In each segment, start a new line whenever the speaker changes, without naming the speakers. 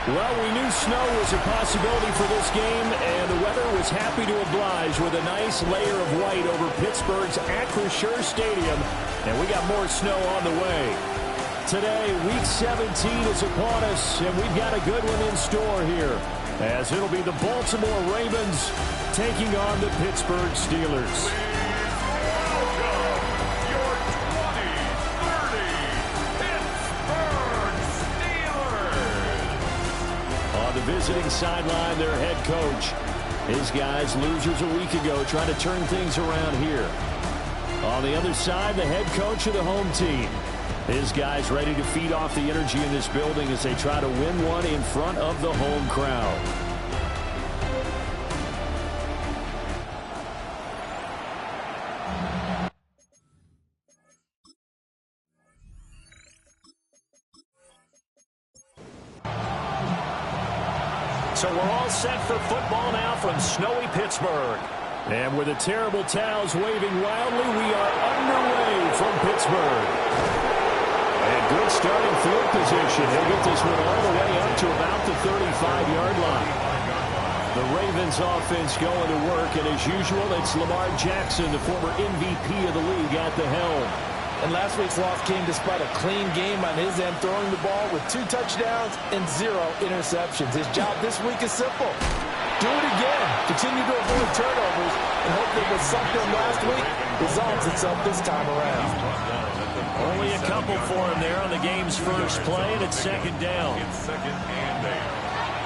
Well, we knew snow was a possibility for this game, and the weather was happy to oblige with a nice layer of white over Pittsburgh's Acrisure Stadium, and we got more snow on the way. Today, Week 17 is upon us, and we've got a good one in store here, as it'll be the Baltimore Ravens taking on the Pittsburgh Steelers. The visiting sideline, their head coach. His guys, losers a week ago, trying to turn things around here. On the other side, the head coach of the home team. His guys ready to feed off the energy in this building as they try to win one in front of the home crowd. So we're all set for football now from snowy Pittsburgh. And with the terrible towels waving wildly, we are underway from Pittsburgh. And good starting field position. He'll get this one all the way up to about the 35-yard line. The Ravens offense going to work, and as usual, it's Lamar Jackson, the former MVP of the league, at the helm.
And last week's loss came despite a clean game on his end, throwing the ball with 2 touchdowns and 0 interceptions. His job this week is simple. Do it again. Continue to avoid turnovers and hope that what sucked him last week resolves itself this time around.
Only a couple for him there on the game's first play, and it's second down.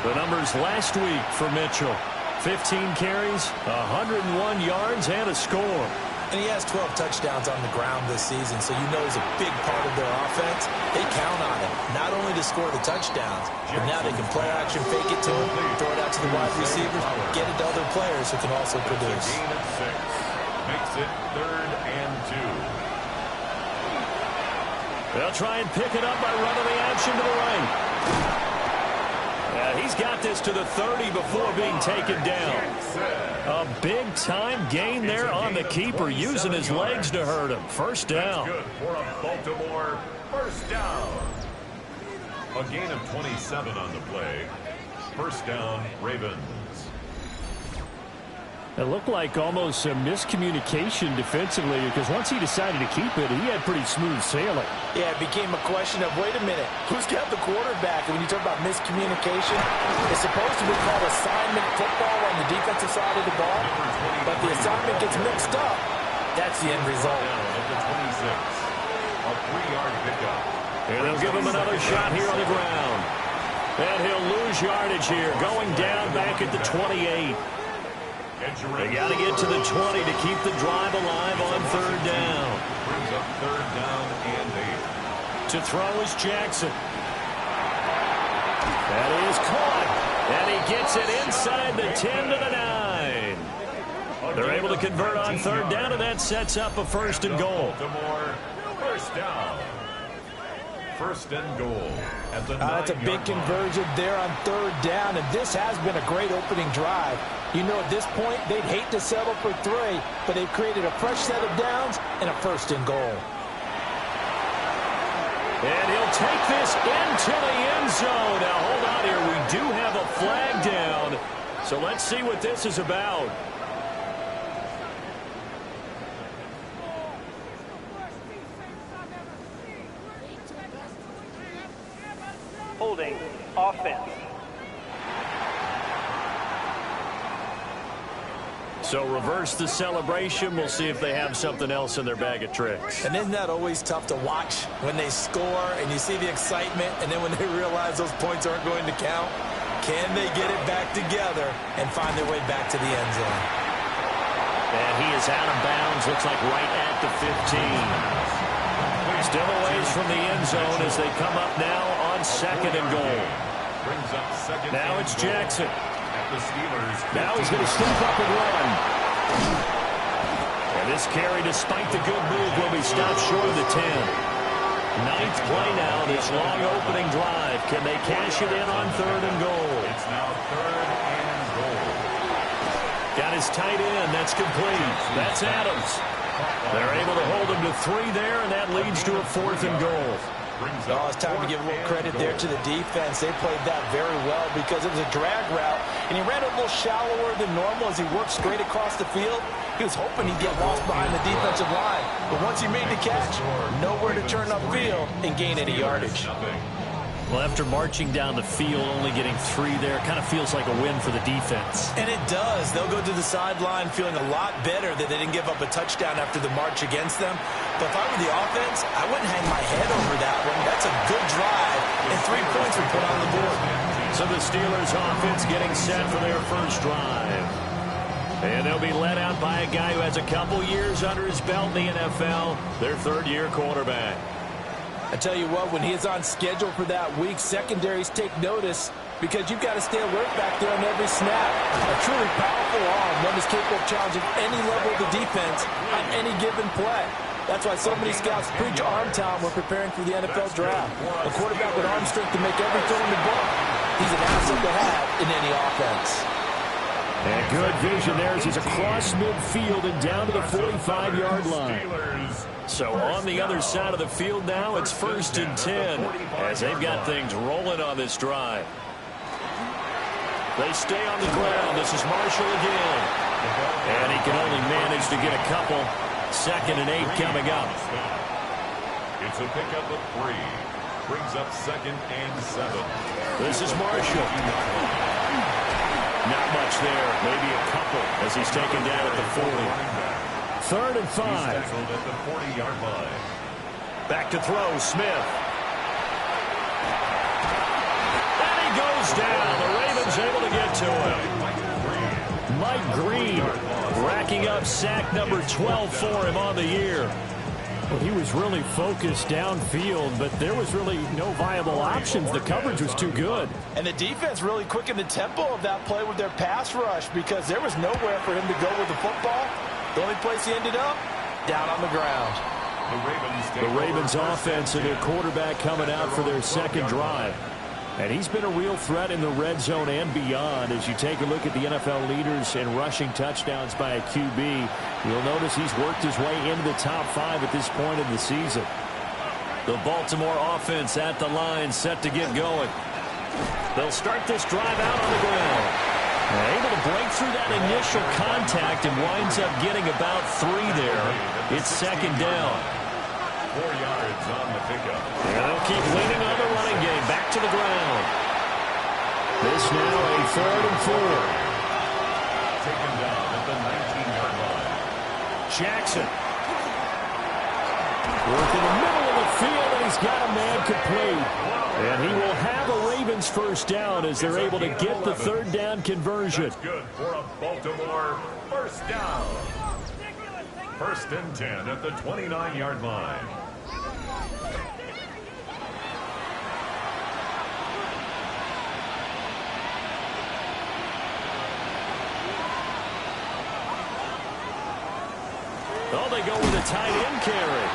The numbers last week for Mitchell. 15 carries, 101 yards, and a score.
And he has 12 touchdowns on the ground this season, so you know he's a big part of their offense. They count on him, not only to score the touchdowns, but now they can play action, fake it to him, throw it out to the wide receivers, get it to other players who can also produce.
Makes it 3rd and 2.
They'll try and pick it up by running the action to the right. He's got this to the 30 before being taken down. A big-time gain there on the keeper, using his legs to hurt him. First down.
Good for a Baltimore first down. A gain of 27 on the play. First down, Ravens.
It looked like almost a miscommunication defensively, because once he decided to keep it, he had pretty smooth sailing.
Yeah, it became a question of, wait a minute, who's got the quarterback? And when you talk about miscommunication, it's supposed to be called assignment football on the defensive side of the ball, but the assignment gets mixed up. That's the end result.
At the 26, a 3-yard pickup.
And they'll give him another shot here on the ground. And he'll lose yardage here, going down back at the 28. They got to get to the 20 to keep the drive alive on 3rd down.
Brings up 3rd down and 8.
To throw is Jackson. That is caught. And he gets it inside the 10 to the 9. They're able to convert on 3rd down, and that sets up a 1st and goal.
Baltimore first down. 1st and goal at the 9-yard
That's a big conversion there on 3rd down, and this has been a great opening drive. You know, at this point, they'd hate to settle for 3, but they've created a fresh set of downs and a 1st and goal.
And he'll take this into the end zone. Now, hold on here. We do have a flag down, so let's see what this is about.
Holding offense.
So reverse the celebration. We'll see if they have something else in their bag of tricks.
And isn't that always tough to watch when they score and you see the excitement, and then when they realize those points aren't going to count? Can they get it back together and find their way back to the end zone?
And he is out of bounds. Looks like right at the 15. Still a ways from the end zone as they come up now on 2nd and goal.
Brings up 2nd.
Now it's Jackson.
At the Steelers.
Now he's going to sneak up and run. And this carry, despite the good move, will be stopped short of the 10. 9th play now, this long opening drive. Can they cash it in on 3rd and goal?
It's now 3rd and goal.
Got his tight end. That's complete. That's Adams. They're able to hold him to 3 there, and that leads to a 4th and goal.
brings
Oh,
up
it's time to give a little
4th
credit
and
there
goal.
to the defense. They played that very well because it was a drag route, and he ran it a little shallower than normal as he worked straight across the field. He was hoping he'd get lost behind the defensive line, but once he made the catch, nowhere to turn upfield and gain any yardage.
Well, after marching down the field, only getting 3 there, kind of feels like a win for the defense.
And it does. They'll go to the sideline feeling a lot better that they didn't give up a touchdown after the march against them. But if I were the offense, I wouldn't hang my head over that one. That's a good drive, and 3 points were put on the board.
So the Steelers offense getting set for their first drive. And they'll be led out by a guy who has a couple years under his belt in the NFL, their 3rd-year quarterback.
I tell you what, when he is on schedule for that week, secondaries take notice because you've got to stay alert back there on every snap. A truly powerful arm, one that's capable of challenging any level of the defense on any given play. That's why so many scouts preach arm talent when preparing for the NFL draft. A quarterback with arm strength to make every throw in the book. He's an asset to have in any offense.
And good vision there as he's across midfield and down to the 45-yard line. So on the other side of the field now, it's 1st and 10 as they've got things rolling on this drive. They stay on the ground. This is Marshall again. And he can only manage to get a couple. 2nd and 8 coming up.
It's a pickup of 3. Brings up 2nd and 7.
This is Marshall. Not much there. Maybe a couple as he's taken down at the 40. 3rd and 5.
He's tackled at the 40-yard line.
Back to throw, Smith. And he goes down. The Ravens able to get to him. Mike Green racking up sack number 12 for him on the year. Well, he was really focused downfield, but there was really no viable options. The coverage was too good.
And the defense really quickened the tempo of that play with their pass rush because there was nowhere for him to go with the football. The only place he ended up, down on the ground.
The Ravens offense and their quarterback coming out for their 2nd drive. And he's been a real threat in the red zone and beyond. As you take a look at the NFL leaders in rushing touchdowns by a QB, you'll notice he's worked his way into the top 5 at this point in the season. The Baltimore offense at the line, set to get going. They'll start this drive out on the ground. Able to break through that initial contact and winds up getting about 3 there. It's 2nd down.
4 yards on the pickup.
And they'll keep leaning on the running game. Back to the ground. This now a 3rd and 4.
Taken down at the 19-yard line.
Jackson. Work in the middle of the field, and he's got a man complete. And he will have a Ravens first down as they're able to get the 3rd down conversion.
That's good for a Baltimore first down. 1st and 10 at the 29-yard line.
Oh, they go with a tight end carry.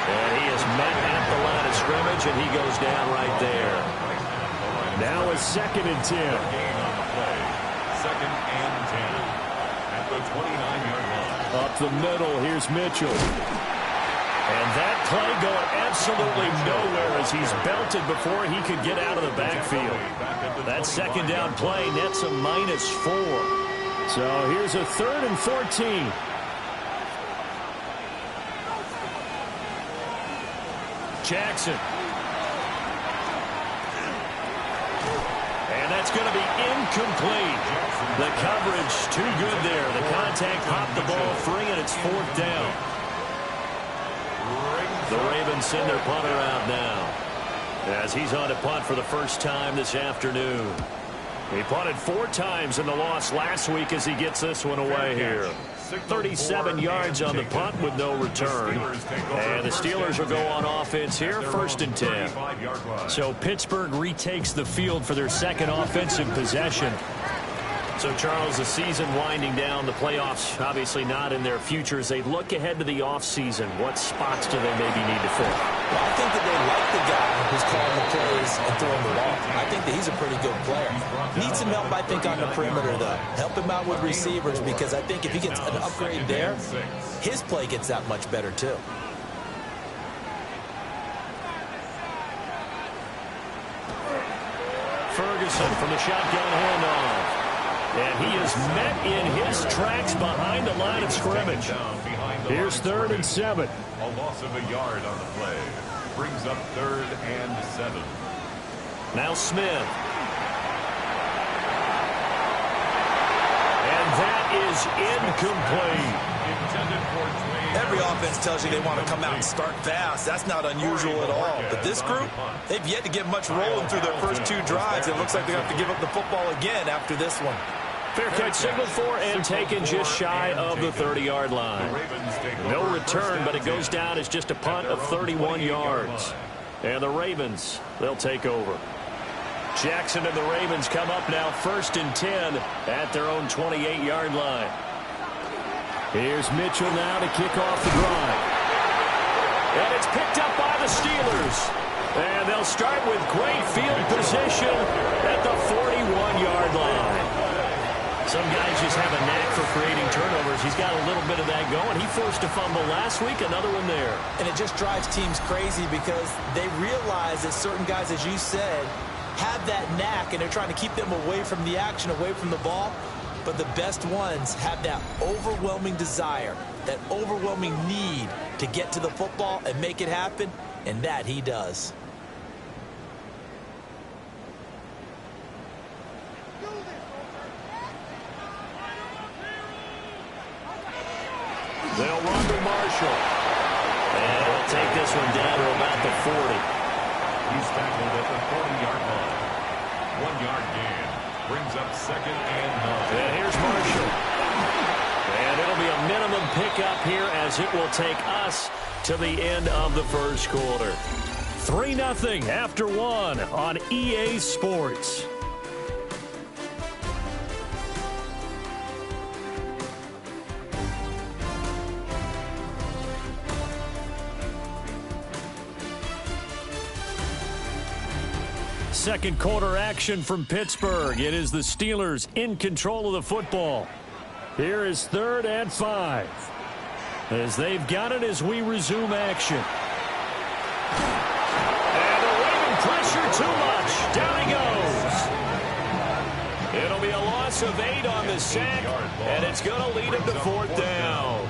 And he is met at the line of scrimmage, and he goes down right there. Now a 2nd and 10.
Gain on the play. 2nd and 10 at the 29-yard line.
Up the middle, here's Mitchell. And that play going absolutely nowhere as he's belted before he could get out of the backfield. That 2nd down play nets a -4. So here's a 3rd and 14. Jackson. And that's going to be incomplete. The coverage too good there. The contact popped the ball free, and it's 4th down. The Ravens send their punter out now as he's on to punt for the first time this afternoon. He punted 4 times in the loss last week as he gets this one away here. 37 yards on the punt with no return. And the Steelers will go on offense here, 1st and 10. So Pittsburgh retakes the field for their 2nd offensive possession. So, Charles, the season winding down, the playoffs obviously not in their future. As they look ahead to the offseason, what spots do they maybe need to fill?
Well, I think that they like the guy who's calling the plays and throwing the ball. I think that he's a pretty good player. Needs some help, I think, on the perimeter, though. Help him out with receivers, because I think if he gets an upgrade there, his play gets that much better, too.
Wilson from the shotgun handoff. And he is met in his tracks behind the line of scrimmage. Here's 3rd and 7.
A loss of a yard on the play. Brings up 3rd and 7.
Now Smith. And that is incomplete.
Every offense tells you they want to come out and start fast. That's not unusual at all. But this group, they've yet to get much rolling through their first 2 drives. It looks like they're going to have to give up the football again after this one.
Fair catch signaled for and taken just shy of the 30-yard line. No return, but it goes down as just a punt of 31 yards. And the Ravens, they'll take over. Jackson and the Ravens come up now 1st and 10 at their own 28-yard line. Here's Mitchell now to kick off the drive. And it's picked up by the Steelers. And they'll start with great field position at the 41-yard line. Some guys just have a knack for creating turnovers. He's got a little bit of that going. He forced a fumble last week, another one there.
And it just drives teams crazy because they realize that certain guys, as you said, have that knack, and they're trying to keep them away from the action, away from the ball. But the best ones have that overwhelming desire, that overwhelming need to get to the football and make it happen, and that he does.
They'll run to Marshall. And he'll take this one down to about the 40.
He's tackled at the 40-yard line. 1-yard gain. Brings up 2nd and 9.
And here's Marshall. And it'll be a minimum pickup here as it will take us to the end of the first quarter. 3-0 after 1 on EA Sports. Second quarter action from Pittsburgh. It is the Steelers in control of the football. Here is 3rd and 5. As they've got it as we resume action. And the Raven pressure too much. Down he goes. It'll be a loss of 8 on the sack, and it's going to lead him to 4th down.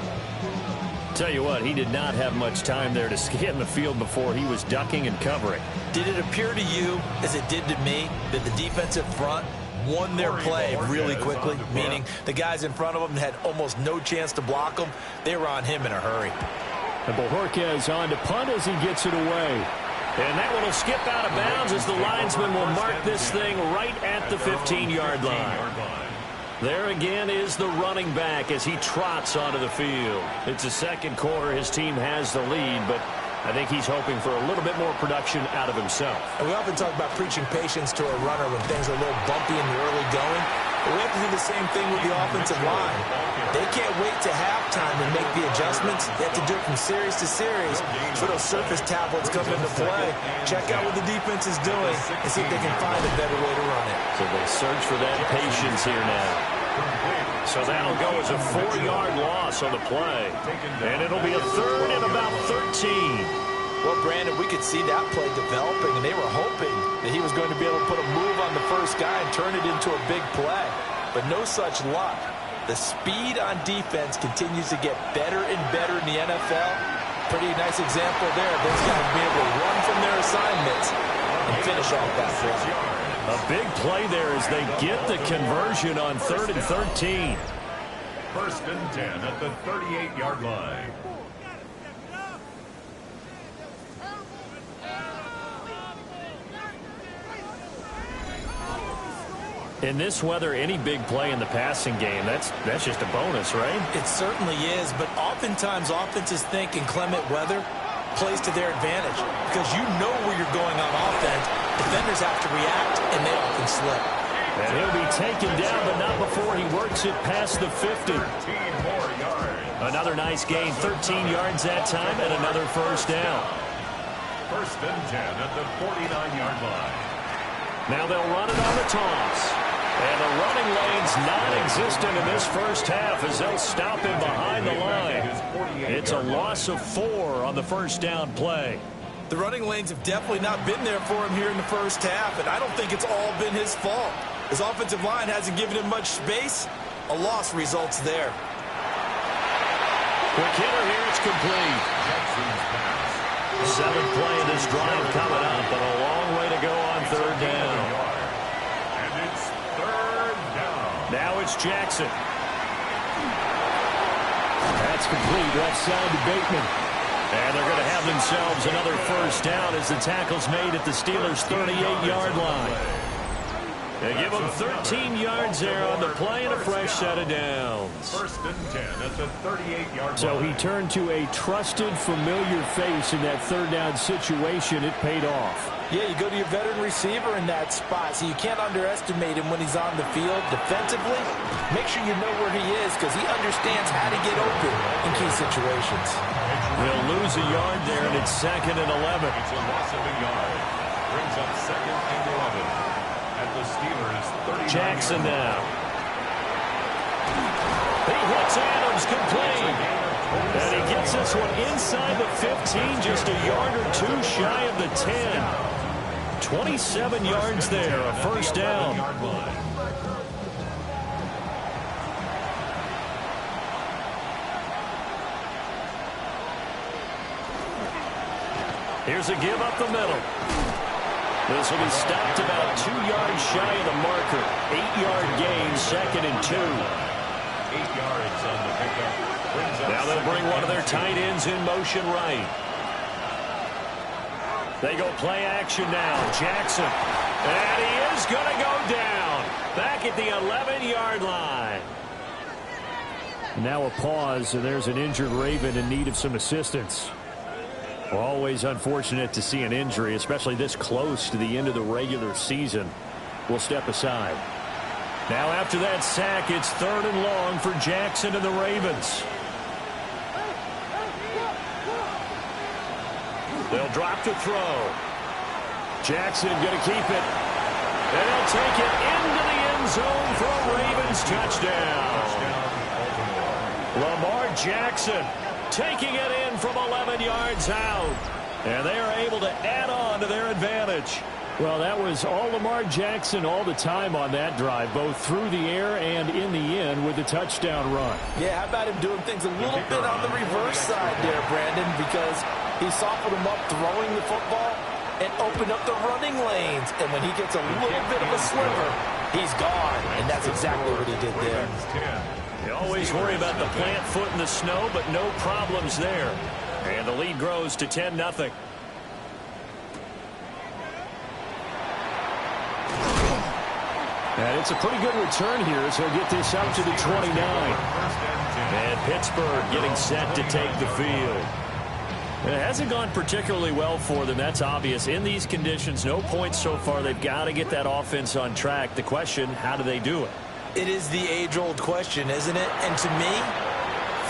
Tell you what, he did not have much time there to scan the field before he was ducking and covering.
Did it appear to you, as it did to me, that the defensive front won their play really quickly? Meaning the guys in front of them had almost no chance to block them. They were on him in a hurry.
And Bojorquez on to punt as he gets it away. And that one will skip out of bounds as the linesman will mark this thing right at the 15-yard line. There again is the running back as he trots onto the field. It's the second quarter. His team has the lead, but I think he's hoping for a little bit more production out of himself.
And we often talk about preaching patience to a runner when things are a little bumpy in the early going. But we have to do the same thing with the offensive line. They can't wait to halftime and make the adjustments. They have to do it from series to series. So those surface tablets come into play. Check out what the defense is doing and see if they can find a better way to run it.
So they search for that patience here now. So that'll go as a 4-yard loss on the play. And it'll be a 3rd and about 13.
Well, Brandon, we could see that play developing, and they were hoping that he was going to be able to put a move on the first guy and turn it into a big play. But no such luck. The speed on defense continues to get better and better in the NFL. Pretty nice example there. Those guys being able to run from their assignments and finish off that play.
A big play there as they get the conversion on 3rd and 13.
1st and 10 at the 38-yard line.
In this weather, any big play in the passing game, that's just a bonus, right?
It certainly is, but oftentimes offenses think inclement weather plays to their advantage because you know where you're going on offense. Defenders have to react, and they often slip.
And he'll be taken down, but not before he works it past the 50.
13 more yards.
Another nice gain, 13 yards that time, and another first down.
1st and 10 at the 49-yard line.
Now they'll run it on the toss. And the running lane's non-existent in this first half as they'll stop him behind the line. It's a loss of 4 on the first down play.
The running lanes have definitely not been there for him here in the first half, and I don't think it's all been his fault. His offensive line hasn't given him much space. A loss results there.
Quick hitter here, it's complete. 7th play of this drive coming up, but a long way to go on 3rd down.
And it's 3rd down.
Now it's Jackson. That's complete. Left side to Bateman. And they're going to have themselves another first down as the tackle's made at the Steelers' 38-yard line. They give them 13 yards there on the play and a fresh set of downs.
1st and 10 at the 38-yard line.
So he turned to a trusted, familiar face in that 3rd down situation. It paid off.
Yeah, you go to your veteran receiver in that spot, so you can't underestimate him when he's on the field. Defensively, make sure you know where he is because he understands how to get open in key situations.
He'll lose a yard there, and it's 2nd and 11.
It's a loss of a yard. Brings up 2nd and 11. At the Steelers' 39.
Jackson now. He hits Adams complete. And he gets this one inside the 15, just a yard or two shy of the 10. 27 yards there, a first down. Here's a give up the middle. This will be stopped about 2 yards shy of the marker. 8-yard gain, 2nd and 2.
8 yards on the pickup.
Now they'll bring one of their tight ends in motion right. They go play action now. Jackson. And he is going to go down. Back at the 11-yard line. Now a pause, and there's an injured Raven in need of some assistance. Always unfortunate to see an injury, especially this close to the end of the regular season. We'll step aside. Now after that sack, it's 3rd and long for Jackson and the Ravens. They'll drop to throw. Jackson going to keep it. And he'll take it into the end zone for a Ravens touchdown. Lamar Jackson taking it in from 11 yards out. And they are able to add on to their advantage. Well, that was all Lamar Jackson all the time on that drive, both through the air and in the end with a touchdown run.
Yeah, how about him doing things a little bit on the reverse side there, Brandon, because he softened him up throwing the football and opened up the running lanes. And when he gets a little bit of a sliver, he's gone. And that's exactly what he did there.
You always worry about the plant foot in the snow, but no problems there. And the lead grows to 10-0. And it's a pretty good return here, so he'll get this out to the 29. And Pittsburgh getting set to take the field. It hasn't gone particularly well for them, that's obvious. In these conditions, no points so far. They've got to get that offense on track. The question, how do they do it?
It is the age-old question, isn't it? And to me,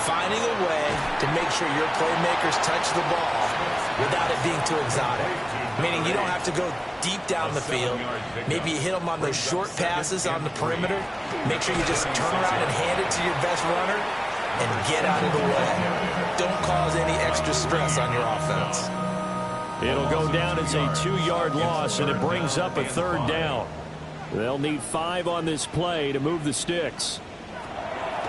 finding a way to make sure your playmakers touch the ball without it being too exotic. Meaning you don't have to go deep down the field. Maybe you hit them on those short passes on the perimeter. Make sure you just turn around and hand it to your best runner and get out of the way. Don't cause any extra stress on your offense.
It'll go down as a 2-yard loss, and it brings up a 3rd down. They'll need 5 on this play to move the sticks.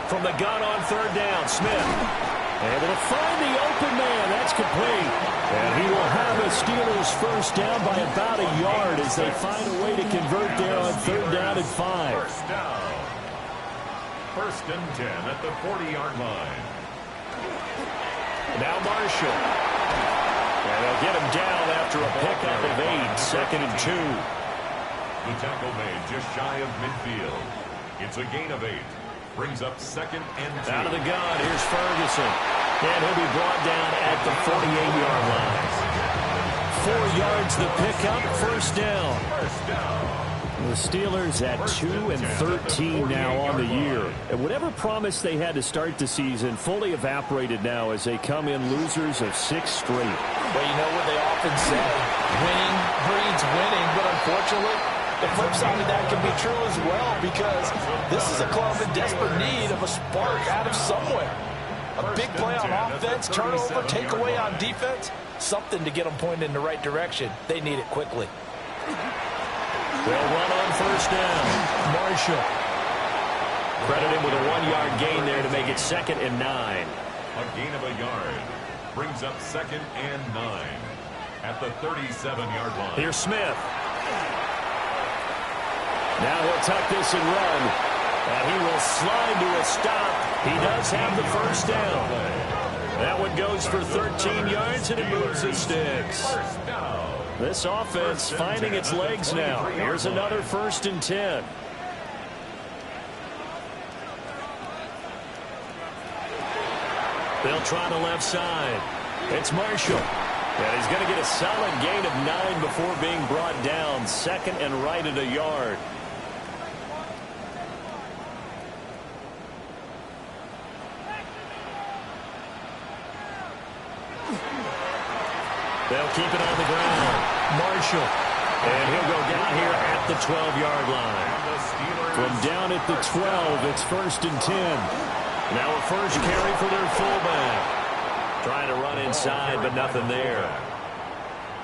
From the gun on 3rd down, Smith able to find the open man. That's complete. And he will have a Steelers first down by about a yard as they find a way to convert there on 3rd down and 5.
First down. 1st and 10 at the 40-yard line.
Now Marshall. And they'll get him down after a pickup of 8. 2nd and 2.
The tackle made just shy of midfield. It's a gain of 8. Brings up 2nd and 2.
Out of the gun, here's Ferguson. And he'll be brought down at the 48-yard line. 4 yards the pickup, first down.
First down.
The Steelers at 2-13 now on the year. And whatever promise they had to start the season fully evaporated now as they come in losers of 6 straight.
Well, you know what they often say, winning breeds winning, but unfortunately, the flip side of that can be true as well because this is a club in desperate need of a spark out of somewhere. A big play on offense, turnover, takeaway on defense. Something to get them pointed in the right direction. They need it quickly.
They'll run on first down. Marshall. Credit him with a 1-yard gain there to make it 2nd and 9.
A gain of a yard brings up 2nd and 9 at the 37-yard line.
Here's Smith. Now he'll tuck this and run. And he will slide to a stop. He does have the first down. That one goes for 13 yards, and it moves the sticks. This offense finding its legs now. Here's another 1st and 10. They'll try the left side. It's Marshall. And he's going to get a solid gain of 9 before being brought down. 2nd and right at a yard. They'll keep it on the ground. Marshall. And he'll go down here at the 12-yard line. From down at the 12, it's 1st and 10. Now a first carry for their fullback. Trying to run inside, but nothing there.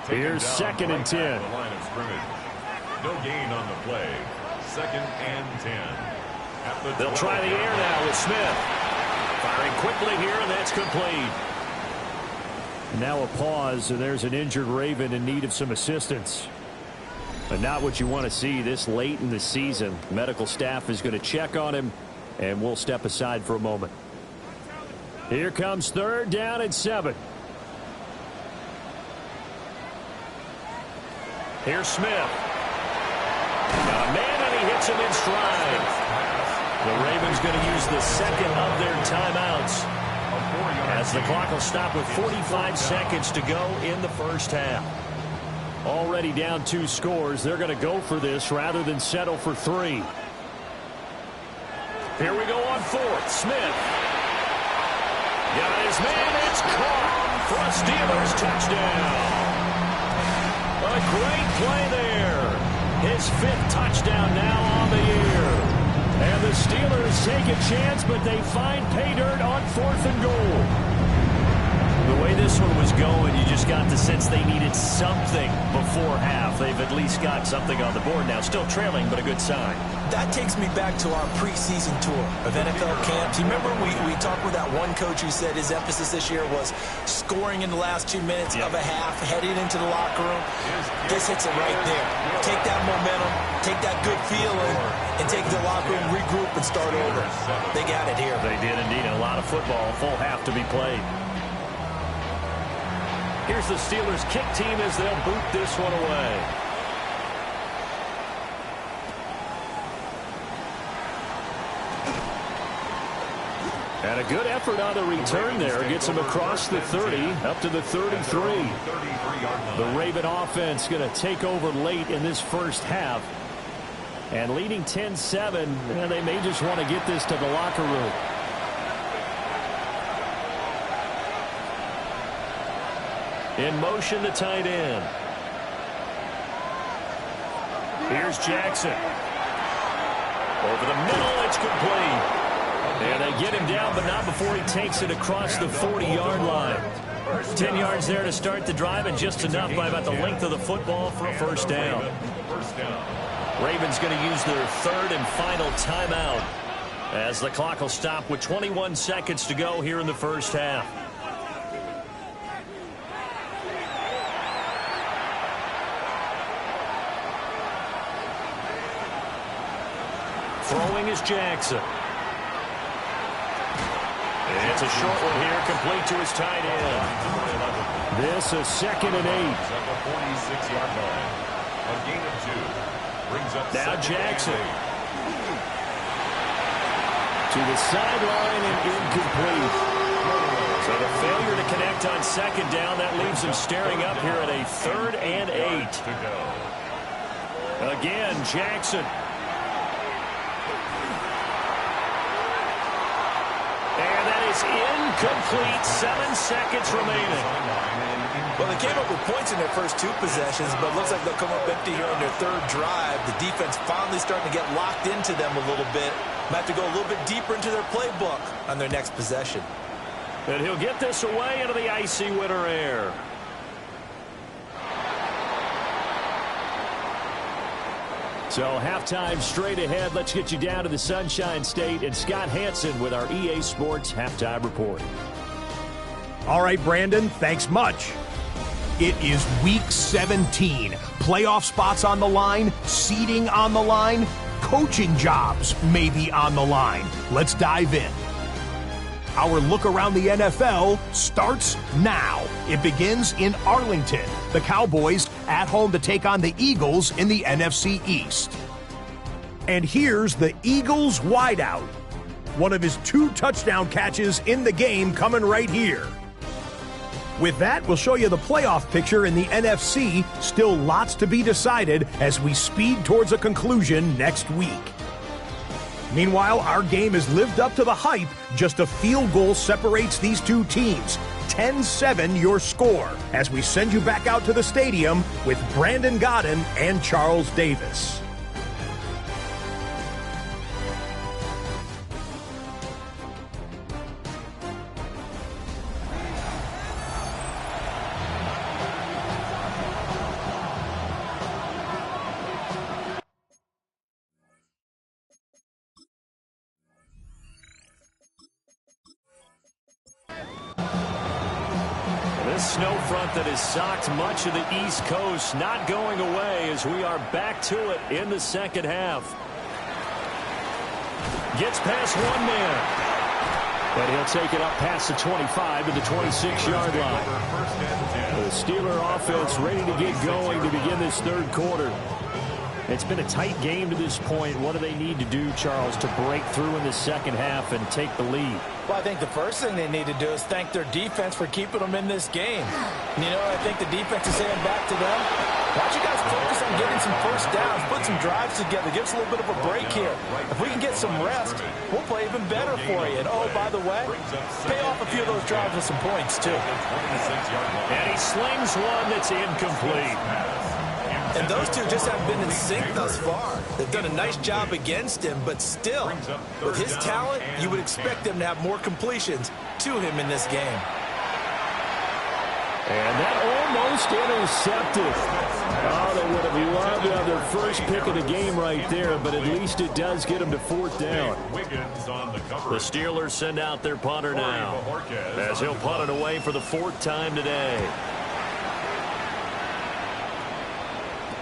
Here's 2nd and 10.
No gain on the play. 2nd and 10.
They'll try the air now with Smith. Firing quickly here, and that's complete. Now a pause, and there's an injured Raven in need of some assistance. But not what you want to see this late in the season. Medical staff is going to check on him, and we'll step aside for a moment. Here comes 3rd down and 7. Here's Smith. Got a man, and he hits him in stride. The Ravens going to use the 2nd of their timeouts, as the clock will stop with 45 seconds to go in the first half. Already down 2 scores. They're going to go for this rather than settle for 3. Here we go on 4th. Smith. Got his man. It's caught for a Steelers touchdown. A great play there. His 5th touchdown now on the year. And the Steelers take a chance, but they find pay dirt on 4th and goal. The way this one was going, you just got the sense they needed something before half. They've at least got something on the board now. Still trailing, but a good sign.
That takes me back to our preseason tour of NFL camps. You remember we talked with that one coach who said his emphasis this year was scoring in the last 2 minutes of a half, heading into the locker room. This hits it right there. Take that momentum, take that good feeling, and take it to the locker room, regroup, and start over. They got it here.
They did indeed. A lot of football, full half to be played. Here's the Steelers kick team as they'll boot this one away. And a good effort on the return there. Gets him across the 30, up to the 33. The Raven offense going to take over late in this first half. And leading 10-7, and they may just want to get this to the locker room. In motion, the tight end. Here's Jackson. Over the middle, it's complete. And they get him down, but not before he takes it across the 40-yard line. 10 yards there to start the drive, and just enough by about the length of the football for a first down. Ravens going to use their 3rd and final timeout, as the clock will stop with 21 seconds to go here in the first half. Throwing is Jackson. It's a short one here, complete to his tight end. This is 2nd and 8.
At the 46-yard line. A gain of 2. Brings up
now Jackson. To the sideline and incomplete. So the failure to connect on 2nd down, that leaves him staring up here at a 3rd and 8. Again, Jackson. And that is incomplete. 7 seconds remaining.
Well, they came up with points in their first 2 possessions, but it looks like they'll come up empty here on their 3rd drive. The defense finally starting to get locked into them a little bit. Might have to go a little bit deeper into their playbook on their next possession.
And he'll get this away into the icy winter air. So halftime straight ahead. Let's get you down to the Sunshine State and Scott Hansen with our EA Sports halftime report.
All right, Brandon, thanks much. It is Week 17. Playoff spots on the line, seeding on the line, coaching jobs may be on the line. Let's dive in. Our look around the NFL starts now. It begins in Arlington. The Cowboys at home to take on the Eagles in the NFC East. And here's the Eagles wideout. One of his 2 touchdown catches in the game coming right here. With that, we'll show you the playoff picture in the NFC. Still lots to be decided as we speed towards a conclusion next week. Meanwhile, our game has lived up to the hype. Just a field goal separates these 2 teams. 10-7 your score as we send you back out to the stadium with Brandon Godden and Charles Davis.
Snow front that has socked much of the East Coast not going away as we are back to it in the second half. Gets past one man. And he'll take it up past the 25 to the 26-yard line. The Steeler offense ready to get going to begin this third quarter. It's been a tight game to this point. What do they need to do, Charles, to break through in the second half and take the lead?
Well, I think the first thing they need to do is thank their defense for keeping them in this game. You know, I think the defense is saying back to them, why don't you guys focus on getting some first downs, put some drives together, give us a little bit of a break here. If we can get some rest, we'll play even better for you. And, oh, by the way, pay off a few of those drives with some points, too.
And he slings one that's incomplete.
And those two just haven't been in sync thus far. They've done a nice job against him, but still, with his talent, you would expect them to have more completions to him in this game.
And that almost intercepted. Oh, they would have loved to have their first pick of the game right there, but at least it does get them to 4th down. The Steelers send out their punter now, as he'll punt it away for the 4th time today.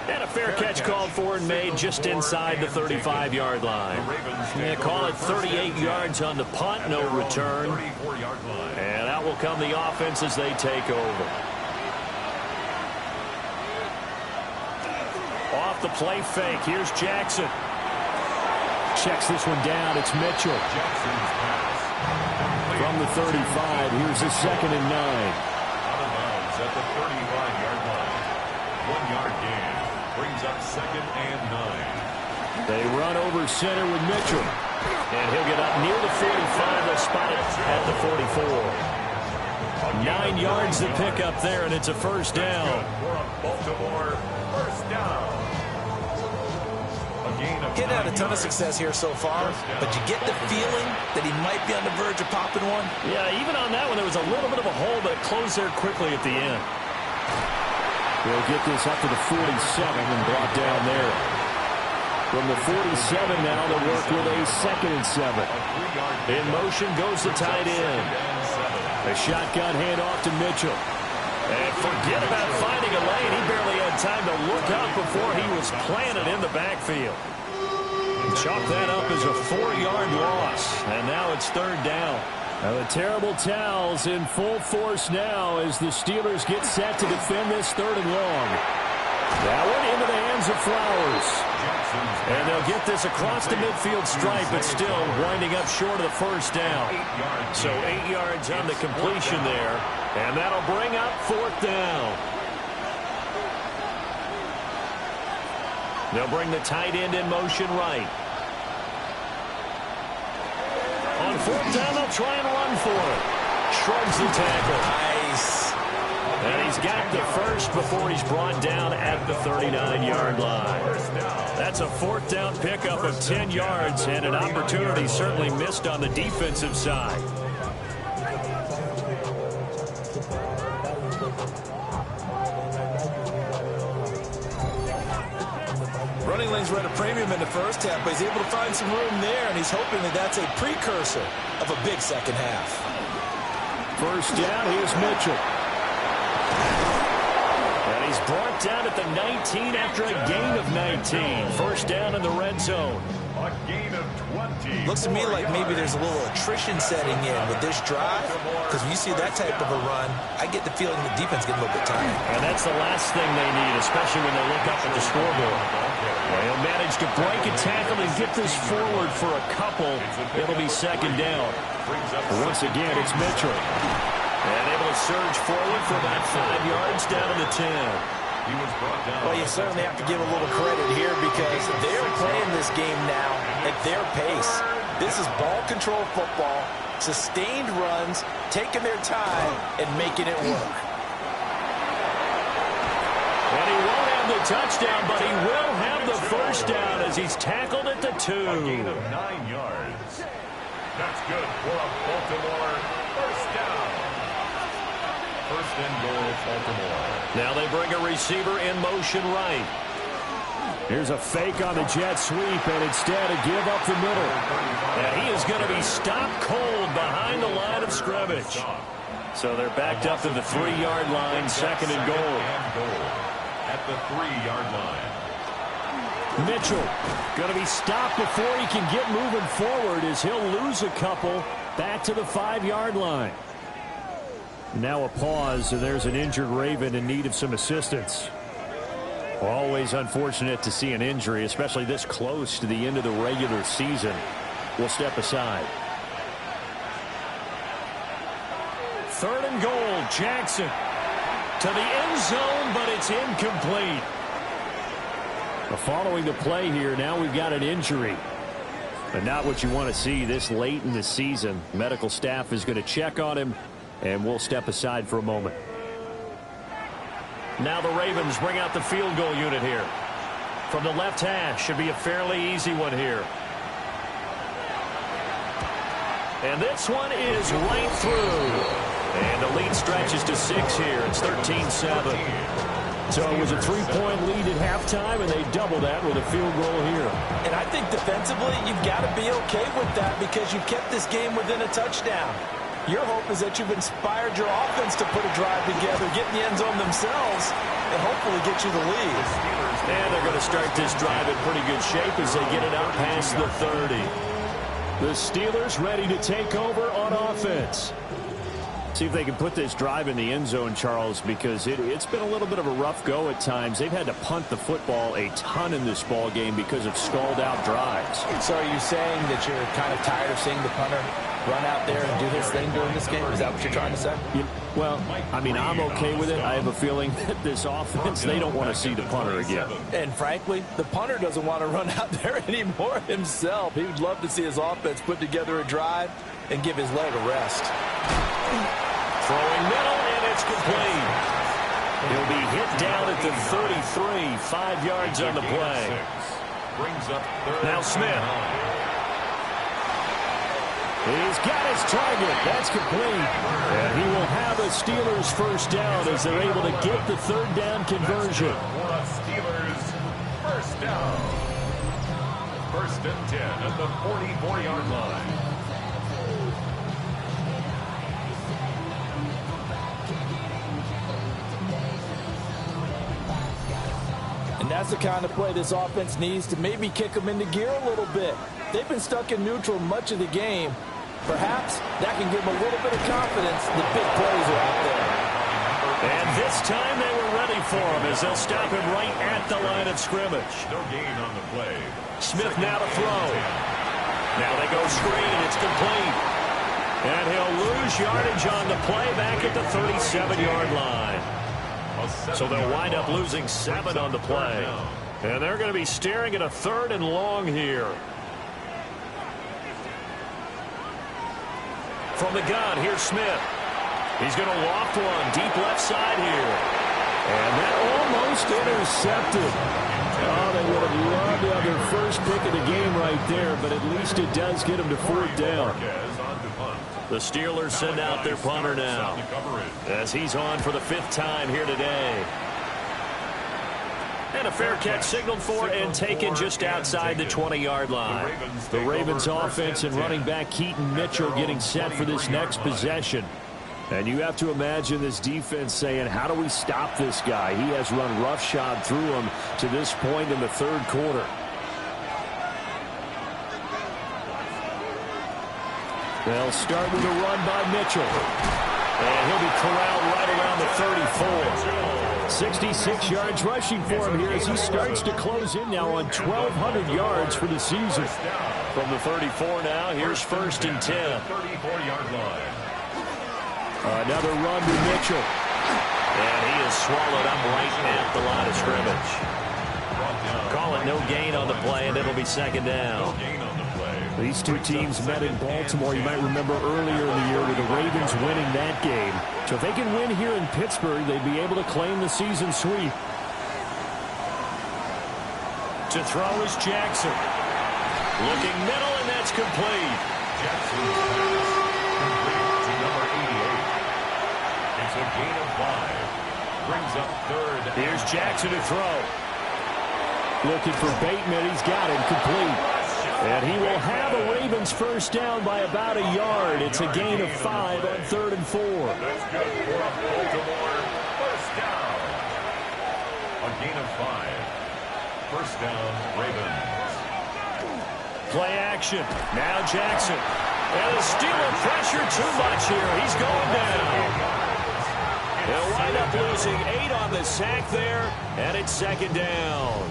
And a fair catch called for and made just inside the 35-yard line. They call it 38 yards on the punt, no return. And out will come the offense as they take over. Off the play fake, here's Jackson. Checks this one down, it's Mitchell. From the 35, here's the 2nd and 9.
Out of bounds at the 35-yard line. 1-yard gain. Brings up 2nd and 9.
They run over center with Mitchell. And he'll get up near the 45. They'll spot it at the 44. 9 yards to pick up there, and it's a first down.
Baltimore first down.
Getting had a ton of success here so far, but you get the feeling that he might be on the verge of popping one.
Yeah, even on that one, there was a little bit of a hole, but it closed there quickly at the end. We'll get this up to the 47 and brought down there. From the 47 now, they'll work with a 2nd and 7. In motion goes the tight end. A shotgun handoff to Mitchell. And forget about finding a lane. He barely had time to look up before he was planted in the backfield. Chalk that up as a 4-yard loss. And now it's 3rd down. Now the terrible towels in full force now as the Steelers get set to defend this 3rd and long. That one into the hands of Flowers. And they'll get this across the midfield stripe, but still winding up short of the first down. So 8 yards on the completion there. And that'll bring up 4th down. They'll bring the tight end in motion right. On 4th down, they'll try and run for it. Shrugs the tackle.
Nice.
And he's got the first before he's brought down at the 39-yard line. That's a 4th down pickup of 10 yards and an opportunity certainly missed on the defensive side.
things were at a premium in the first half, but he's able to find some room there, and he's hoping that that's a precursor of a big second half.
First down, here's Mitchell. And he's brought down at the 19 after a gain of 19. First down in the red zone.
A gain of 20.
Looks to me like maybe there's a little attrition setting in with this drive, because when you see that type of a run, I get the feeling the defense getting a little bit tired.
And that's the last thing they need, especially when they look up at the scoreboard. They'll manage to break a tackle and get this forward for a couple. It'll be second down. Once again, it's Mitchell. And able to surge forward for about 5 yards down to the 10.
Well, you certainly have to give a little credit here because they're playing this game now at their pace. This is ball control football, sustained runs, taking their time, and making it work.
And he won't have the touchdown, but he will have the first down as he's tackled at the 2.
A gain of 9 yards. That's good for a Baltimore first down. First and goal, Baltimore.
Now they bring a receiver in motion right. Here's a fake on the jet sweep, and instead a give up the middle. And he is going to be stopped cold behind the line of scrimmage. So they're backed up to the 3-yard line, second and goal.
At the 3-yard line.
Mitchell going to be stopped before he can get moving forward as he'll lose a couple back to the 5-yard line. Now a pause, and there's an injured Raven in need of some assistance. Always unfortunate to see an injury, especially this close to the end of the regular season. We'll step aside. Third and goal, Jackson to the end zone, but it's incomplete. Following the play here, now we've got an injury. But not what you want to see this late in the season. Medical staff is going to check on him, and we'll step aside for a moment. Now the Ravens bring out the field goal unit here. From the left hash, should be a fairly easy one here. And this one is right through. And the lead stretches to 6 here. It's 13-7. So it was a 3-point lead at halftime, and they double that with a field goal here.
And I think defensively, you've got to be okay with that because you've kept this game within a touchdown. Your hope is that you've inspired your offense to put a drive together, get in the end zone themselves, and hopefully get you the lead.
And they're going to start this drive in pretty good shape as they get it out past the 30. The Steelers ready to take over on offense. See if they can put this drive in the end zone, Charles, because it's been a little bit of a rough go at times. They've had to punt the football a ton in this ball game because of stalled-out drives.
So are you saying that you're kind of tired of seeing the punter run out there and do his thing during this game? Is that what you're trying to say?
Well, I mean, I'm okay with it. I have a feeling that this offense, they don't want to see the punter again.
And frankly, the punter doesn't want to run out there anymore himself. He would love to see his offense put together a drive and give his leg a rest.
Throwing middle, and it's complete. He'll be hit down at the 33, 5 yards on the play. Now Smith. He's got his target. That's complete. And he will have a Steelers first down as they're able to get the third down conversion.
Steelers first down. First and 10 at the 44-yard line.
And that's the kind of play this offense needs to maybe kick them into gear a little bit. They've been stuck in neutral much of the game. Perhaps that can give them a little bit of confidence that big plays are out there.
And this time they were ready for him as they'll stop him right at the line of scrimmage.
No gain on the play.
Smith now to throw. Now they go screen, and it's complete. And he'll lose yardage on the play back at the 37-yard line. So they'll wind up losing 7 on the play. And they're going to be staring at a third and long here. From the gun, here's Smith. He's going to loft one deep left side here. And that almost intercepted. Oh, they would have loved to have their first pick of the game right there, but at least it does get them to 4th down. The Steelers send out their punter now as he's on for the 5th time here today. And a fair catch signaled for and taken just outside the 20-yard line. The Ravens offense and running back Keaton Mitchell getting set for this next possession. And you have to imagine this defense saying, how do we stop this guy? He has run roughshod through him to this point in the third quarter. They'll start with a run by Mitchell. And he'll be corralled right around the 34. 66 yards rushing for him here as he starts to close in now on 1,200 yards for the season. From the 34 now, here's 1st and 10.
34-yard line.
Another run to Mitchell. And he is swallowed up right at the line of scrimmage. Call it no gain on the play, and it'll be 2nd down. These two teams met in Baltimore, you might remember earlier in the year, with the Ravens winning that game. So if they can win here in Pittsburgh, they'd be able to claim the season sweep. To throw is Jackson. Looking middle, and that's complete.
Jackson's pass complete to number 88. It's a gain of 5. Brings up 3rd.
Here's Jackson to throw. Looking for Bateman. He's got him complete. And he will have a Ravens first down by about a yard. It's a gain of 5 on 3rd and 4.
That's good for Baltimore. First down. A gain of 5. First down, Ravens.
Play action. Now Jackson. And the Steeler pressure too much here. He's going down. They'll wind up losing 8 on the sack there, and it's 2nd down.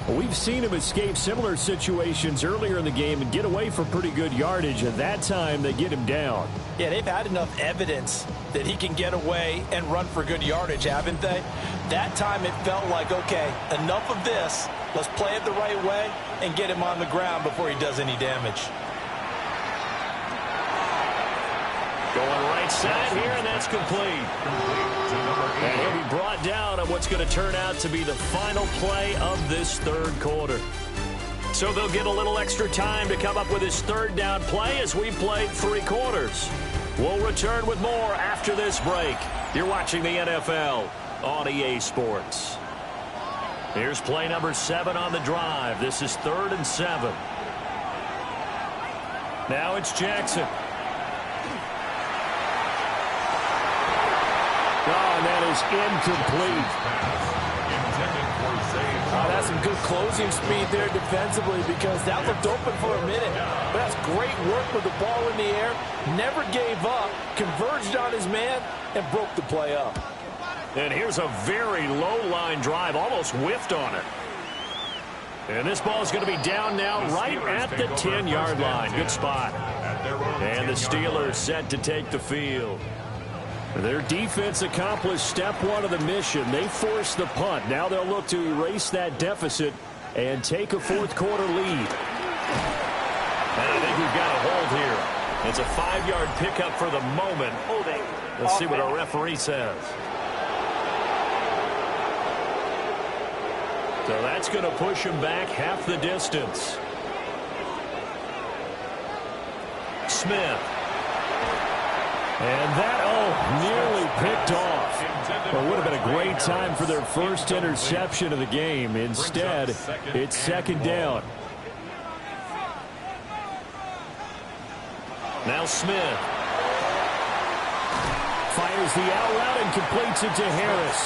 We've seen him escape similar situations earlier in the game and get away for pretty good yardage. At that time, they get him down.
Yeah, they've had enough evidence that he can get away and run for good yardage, haven't they? That time it felt like, okay, enough of this. Let's play it the right way and get him on the ground before he does any damage.
Going right side here, and that's complete. And he'll be brought down on what's going to turn out to be the final play of this third quarter. So they'll get a little extra time to come up with his 3rd down play as we've played 3 quarters. We'll return with more after this break. You're watching the NFL on EA Sports. Here's play number 7 on the drive. This is 3rd and 7. Now it's Jackson. Oh, and that is incomplete.
Oh, that's some good closing speed there defensively because that looked open for a minute. But that's great work with the ball in the air. Never gave up, converged on his man, and broke the play up.
And here's a very low-line drive, almost whiffed on it. And this ball is going to be down now right at the 10-yard line. Good spot. And the Steelers set to take the field. Their defense accomplished step 1 of the mission. They forced the punt. Now they'll look to erase that deficit and take a 4th quarter lead. And I think we've got a hold here. It's a 5-yard pickup for the moment.
Holding.
Let's see what our referee says. So that's going to push him back half the distance. Smith. And that, nearly picked off. Well, it would have been a great time for their first interception of the game. Instead, it's 2nd down. Now Smith. Fires the out route and completes it to Harris.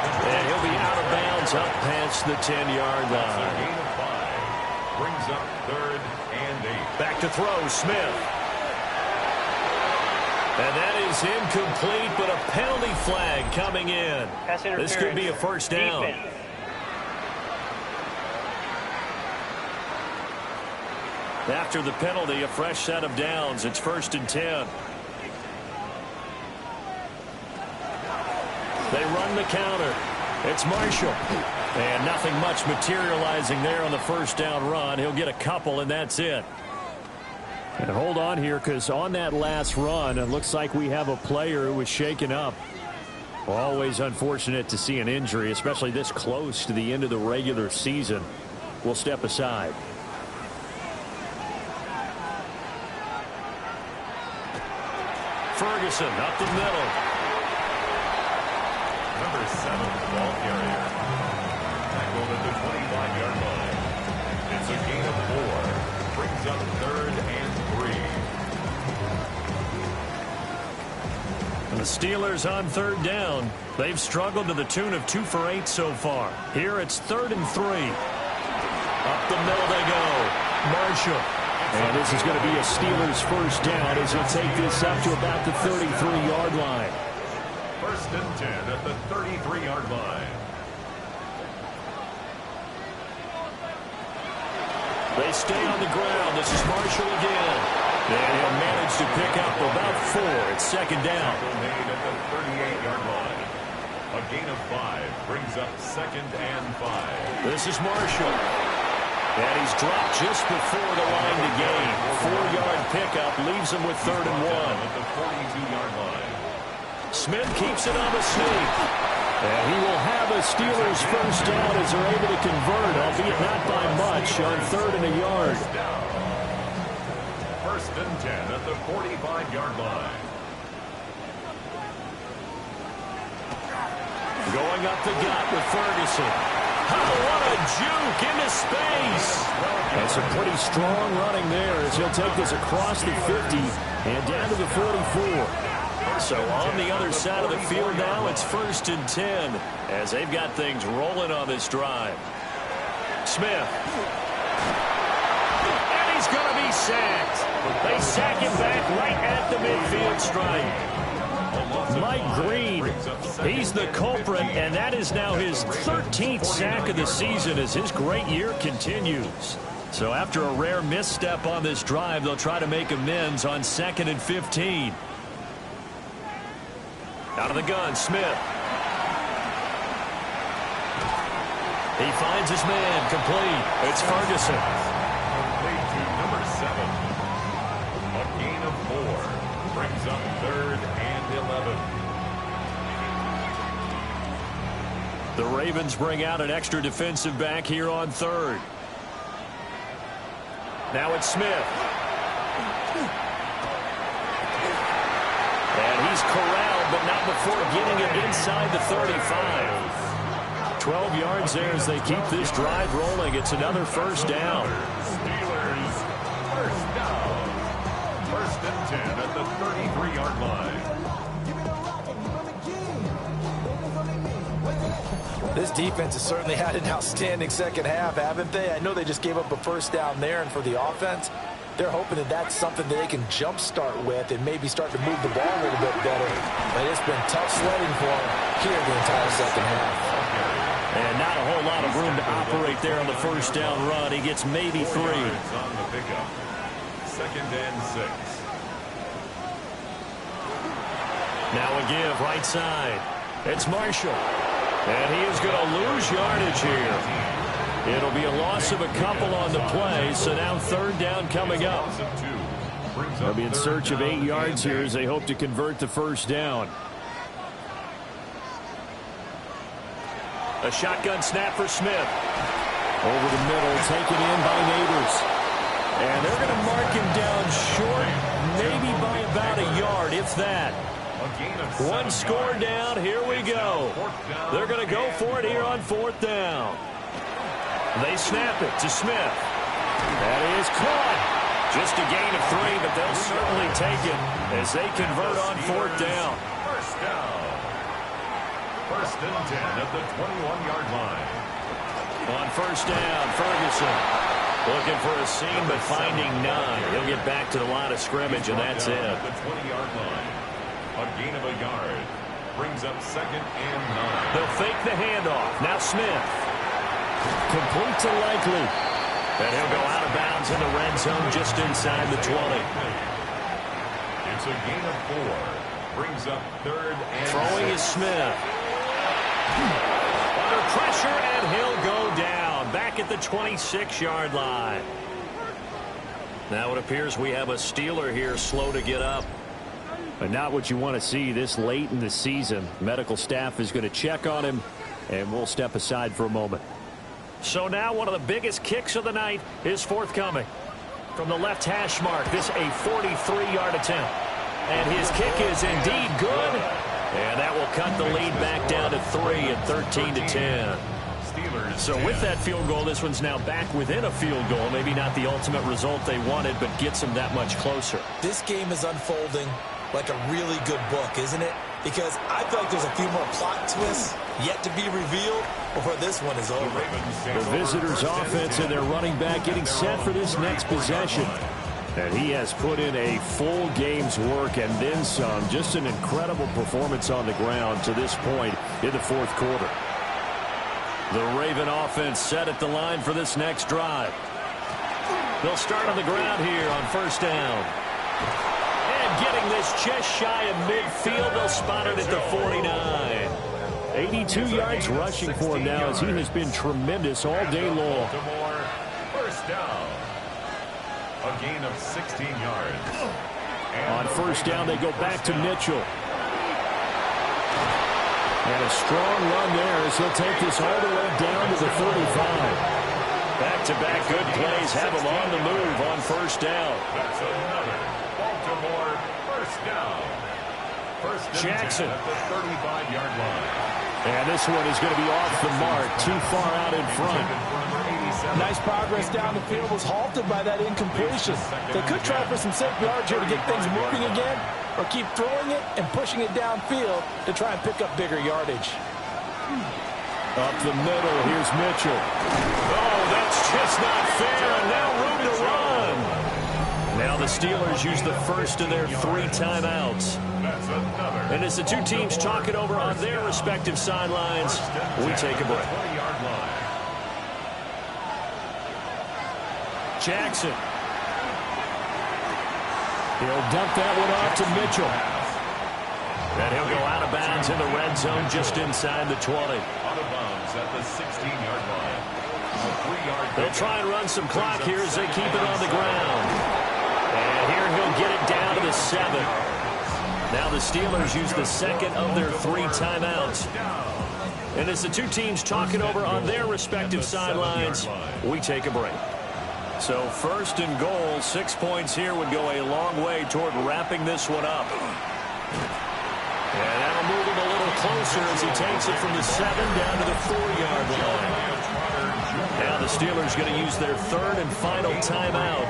And he'll be out of bounds up past the 10-yard line.
Gain of 5. Brings up 3rd and 8.
Back to throw, Smith. And that is incomplete, but a penalty flag coming in. This could be a first down.
Defense.
After the penalty, a fresh set of downs. It's 1st and 10. They run the counter. It's Marshall. And nothing much materializing there on the first down run. He'll get a couple, and that's it. And hold on here, because on that last run, it looks like we have a player who was shaken up. Always unfortunate to see an injury, especially this close to the end of the regular season. We'll step aside. Ferguson up the middle.
Number 7, ball carrier.
The Steelers on third down. They've struggled to the tune of 2 for 8 so far. Here it's 3rd and 3. Up the middle they go. Marshall. And this is going to be a Steelers first down as he'll take this up to about the 33-yard line.
1st and 10 at the 33-yard line.
They stay on the ground. This is Marshall again. And he'll manage to pick up about 4. It's 2nd down.
Made at the 38-yard line. A gain of 5 brings up 2nd and 5.
This is Marshall. And he's dropped just before the line to gain. 4-yard pickup leaves him with 3rd and 1.
At the 42-yard line.
Smith keeps it on the sneak. And he will have a Steelers first down as they're able to convert, albeit not by much, on 3rd and a yard.
1st and 10 at the 45-yard line.
Going up the gut with Ferguson. Oh, what a juke into space. That's a pretty strong running there as he'll take this across the 50 and down to the 44. So on the other side of the field now, it's 1st and 10 as they've got things rolling on this drive. Smith. And he's going to be sacked. They sack him back right at the midfield stripe. Mike Green, he's the culprit, and that is now his 13th sack of the season as his great year continues. So after a rare misstep on this drive, they'll try to make amends on 2nd and 15. Out of the gun, Smith. He finds his man, complete. It's Ferguson.
Complete to number 7. A gain of 4 brings up 3rd and 11.
The Ravens bring out an extra defensive back here on 3rd. Now it's Smith. And he's corralled, but not before getting it inside the 35. 12 yards there as they keep this drive rolling. It's another first down.
Steelers first down. 1st and 10 at the 33-yard line.
This defense has certainly had an outstanding second half, haven't they? I know they just gave up a first down there, and for the offense, they're hoping that that's something that they can jumpstart with and maybe start to move the ball a little bit better. But it's been tough sledding for them here the entire second half.
And not a whole lot of room to operate there on the first down run. He gets maybe 3.
On the pickup. 2nd and 6.
Now a give right side. It's Marshall. And he is going to lose yardage here. It'll be a loss of a couple on the play, so now 3rd down coming up. They'll be in search of 8 yards here as they hope to convert the first down. A shotgun snap for Smith. Over the middle, taken in by Neighbors. And they're going to mark him down short, maybe by about a yard, if that. 1 score down, here we go. They're going to go for it here on 4th down. They snap it to Smith. That is caught. Just a gain of 3, but they'll certainly take it as they convert on 4th down.
First down. 1st and 10 at the 21-yard line.
On 1st down, Ferguson looking for a seam, but finding none. He'll get back to the line of scrimmage, and that's it.
At the 20-yard line. A gain of a yard brings up 2nd and 9.
They'll fake the handoff. Now Smith. Complete to Likely. And he'll go out of bounds in the red zone just inside the 20.
It's a gain of 4. Brings up 3rd and
Throwing
6.
is Smith. Under pressure, and he'll go down. Back at the 26-yard line. Now it appears we have a Steeler here slow to get up. But not what you want to see this late in the season. Medical staff is going to check on him, and we'll step aside for a moment. So now one of the biggest kicks of the night is forthcoming. From the left hash mark, this a 43-yard attempt. And his kick is indeed good. And that will cut the lead back down to 3 at 13-10. So with that field goal, this one's now back within a field goal. Maybe not the ultimate result they wanted, but gets them that much closer.
This game is unfolding like a really good book, isn't it? because I feel like there's a few more plot twists yet to be revealed before this one is over.
The visitors' offense and their running back getting set for this next possession. And he has put in a full game's work and then some. Just an incredible performance on the ground to this point in the fourth quarter. The Raven offense set at the line for this next drive. They'll start on the ground here on first down. And getting this just shy of midfield, they'll spot it at the 49. 82 yards rushing for him now as he has been tremendous all day long.
First down. A gain of 16 yards.
On first down, they go back to Mitchell. And a strong run there as he'll take this all the way down to the 35. Back-to-back good plays have him on the move on first down.
That's another Baltimore first down. First and
Jackson.
10 at the 35-yard line.
And this one is going to be off the mark, too far out in front.
Nice progress down the field was halted by that incompletion. They could try for some safe yards here to get things moving again, or keep throwing it and pushing it downfield to try and pick up bigger yardage.
Up the middle, here's Mitchell. Oh, that's just not fair, and now room to run. Now the Steelers use the first of their 3 timeouts. And as the two teams talk it over on their respective sidelines, we take a break. Jackson. He'll dump that one off to Mitchell. And he'll go out of bounds in the red zone just inside the 20.
Out of bounds at the 16-yard line.
They'll try and run some clock here as they keep it on the ground. And here he'll get it down to the 7. Now the Steelers use the second of their 3 timeouts. And as the two teams talk it over on their respective sidelines, we take a break. So first and goal, 6 points here would go a long way toward wrapping this one up. And that'll move him a little closer as he takes it from the 7 down to the 4-yard line. Now the Steelers going to use their 3rd and final timeout.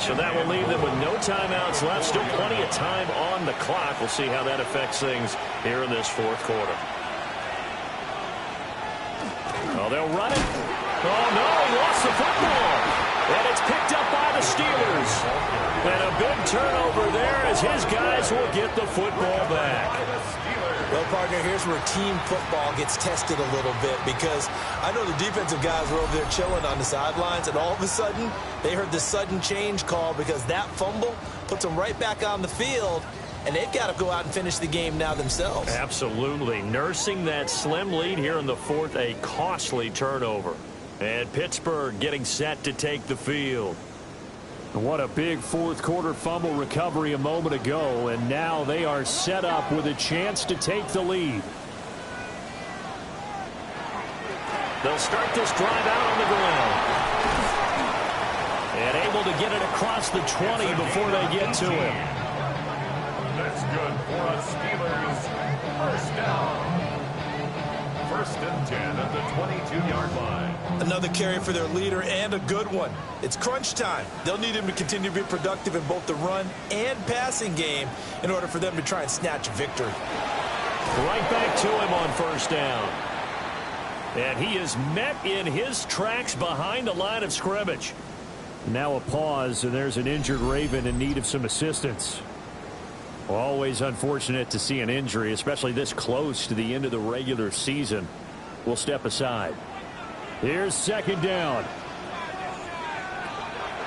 So that will leave them with no timeouts left. Still plenty of time on the clock. We'll see how that affects things here in this fourth quarter. Oh, they'll run it. Oh, no, he lost the football. And it's picked up by the Steelers. And a big turnover there as his guys will get the football back.
Well, partner, here's where team football gets tested a little bit, because I know the defensive guys were over there chilling on the sidelines, and all of a sudden, they heard the sudden change call because that fumble puts them right back on the field, and they've got to go out and finish the game now themselves.
Absolutely. Nursing that slim lead here in the fourth, a costly turnover. And Pittsburgh getting set to take the field. What a big fourth quarter fumble recovery a moment ago, and now they are set up with a chance to take the lead. They'll start this drive out on the ground. And able to get it across the 20 before they get to him.
That's good for us Steelers. First down. First and 10 at the 22-yard line.
Another carry for their leader, and a good one. It's crunch time. They'll need him to continue to be productive in both the run and passing game in order for them to try and snatch a victory.
Right back to him on first down. And he is met in his tracks behind the line of scrimmage. Now a pause, and there's an injured Raven in need of some assistance. Always unfortunate to see an injury, especially this close to the end of the regular season. We'll step aside. Here's second down.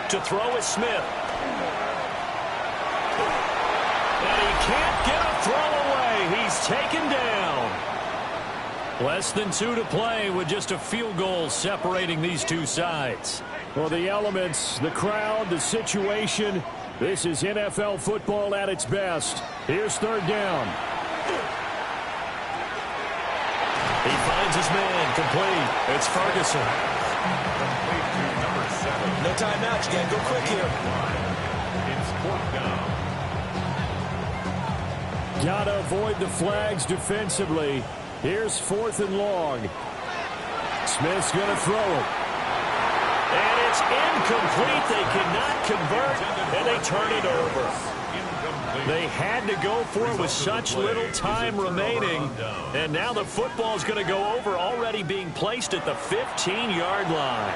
To throw is Smith. And he can't get a throw away. He's taken down. Less than 2 to play with just a field goal separating these two sides. Well, the elements, the crowd, the situation, this is NFL football at its best. Here's third down. He finds his man, complete. It's Ferguson.
Complete to number 7.
No timeout. You got to go quick here.
It's 4th down.
Gotta avoid the flags defensively. Here's 4th and long. Smith's gonna throw it. And it's incomplete. They cannot convert, and they turn it over. They had to go for it with such little time remaining. And now the football's going to go over, already being placed at the 15-yard line.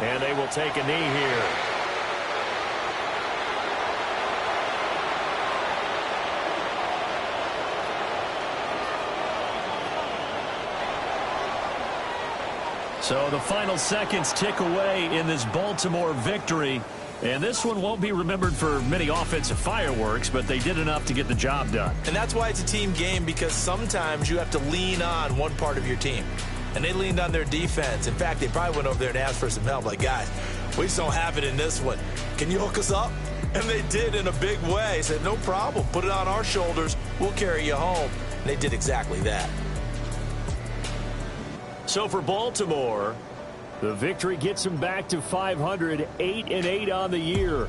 And they will take a knee here. So the final seconds tick away in this Baltimore victory. And this one won't be remembered for many offensive fireworks, but they did enough to get the job done.
And that's why it's a team game, because sometimes you have to lean on one part of your team. And they leaned on their defense. In fact, they probably went over there and asked for some help. Like, guys, we just don't have it in this one. Can you hook us up? And they did in a big way. They said, no problem. Put it on our shoulders. We'll carry you home. And they did exactly that.
So for Baltimore, the victory gets them back to 500, 8-8 on the year.